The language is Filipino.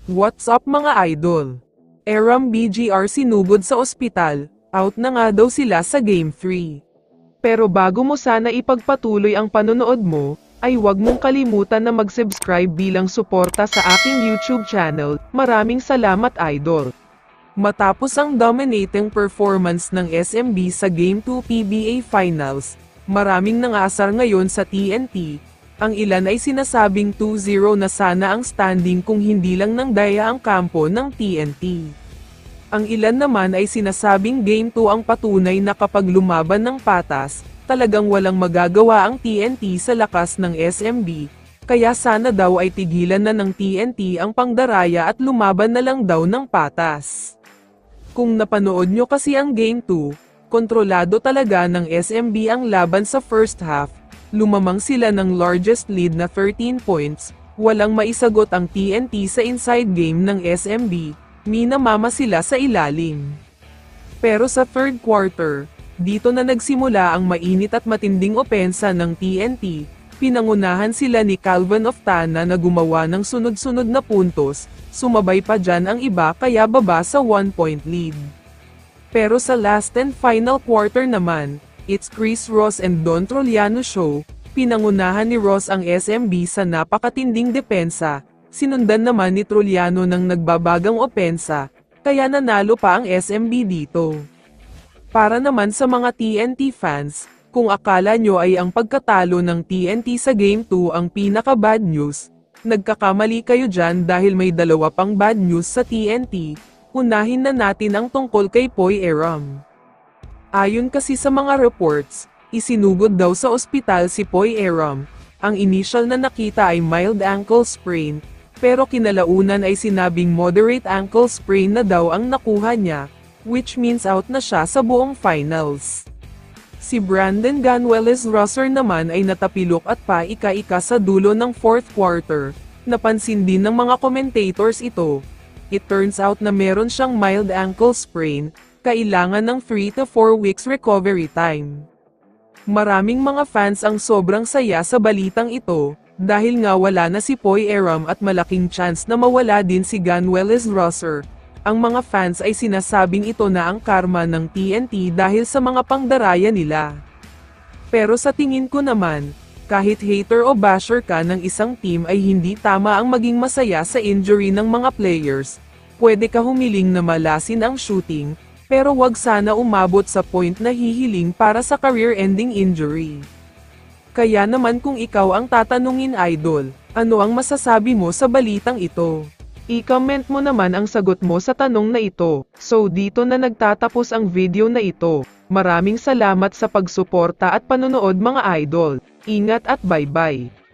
What's up mga idol? Aram BGR sinugod sa ospital, out na nga daw sila sa Game 3. Pero bago mo sana ipagpatuloy ang panonood mo, ay huwag mong kalimutan na mag-subscribe bilang suporta sa aking YouTube channel. Maraming salamat idol! Matapos ang dominating performance ng SMB sa Game 2 PBA Finals, maraming nangasar ngayon sa TNT. Ang ilan ay sinasabing 2-0 na sana ang standing kung hindi lang nang daya ang kampo ng TNT. Ang ilan naman ay sinasabing Game 2 ang patunay na kapag lumaban ng patas, talagang walang magagawa ang TNT sa lakas ng SMB, kaya sana daw ay tigilan na ng TNT ang pangdaraya at lumaban na lang daw ng patas. Kung napanood nyo kasi ang Game 2, kontrolado talaga ng SMB ang laban sa first half. Lumamang sila ng largest lead na 13 points, walang maisagot ang TNT sa inside game ng SMB, minamama sila sa ilalim. Pero sa third quarter, dito na nagsimula ang mainit at matinding opensa ng TNT, pinangunahan sila ni Calvin Oftana na gumawa ng sunod-sunod na puntos, sumabay pa dyan ang iba kaya baba sa 1-point lead. Pero sa last and final quarter naman, it's Chris Ross and Don Troliano show, pinangunahan ni Ross ang SMB sa napakatinding depensa, sinundan naman ni Troliano ng nagbabagang opensa, kaya nanalo pa ang SMB dito. Para naman sa mga TNT fans, kung akala nyo ay ang pagkatalo ng TNT sa Game 2 ang pinaka-bad news, nagkakamali kayo dyan dahil may dalawa pang bad news sa TNT, unahin na natin ang tungkol kay Poy Aram. Ayon kasi sa mga reports, isinugod daw sa ospital si Poy Aram. Ang initial na nakita ay mild ankle sprain, pero kinalaunan ay sinabing moderate ankle sprain na daw ang nakuha niya, which means out na siya sa buong finals. Si Brandon Ganueles-Rosser naman ay natapilok at paika-ika sa dulo ng fourth quarter. Napansin din ng mga commentators ito. It turns out na meron siyang mild ankle sprain, kailangan ng 3 to 4 weeks recovery time. Maraming mga fans ang sobrang saya sa balitang ito, dahil nga wala na si Poy Aram at malaking chance na mawala din si Ganueles-Rosser. Ang mga fans ay sinasabing ito na ang karma ng TNT dahil sa mga pangdaraya nila. Pero sa tingin ko naman, kahit hater o basher ka ng isang team ay hindi tama ang maging masaya sa injury ng mga players. Pwede ka humiling na malasin ang shooting, pero wag sana umabot sa point na hihiling para sa career-ending injury. Kaya naman kung ikaw ang tatanungin idol, ano ang masasabi mo sa balitang ito? I-comment mo naman ang sagot mo sa tanong na ito. So dito na nagtatapos ang video na ito. Maraming salamat sa pagsuporta at panonood mga idol. Ingat at bye-bye.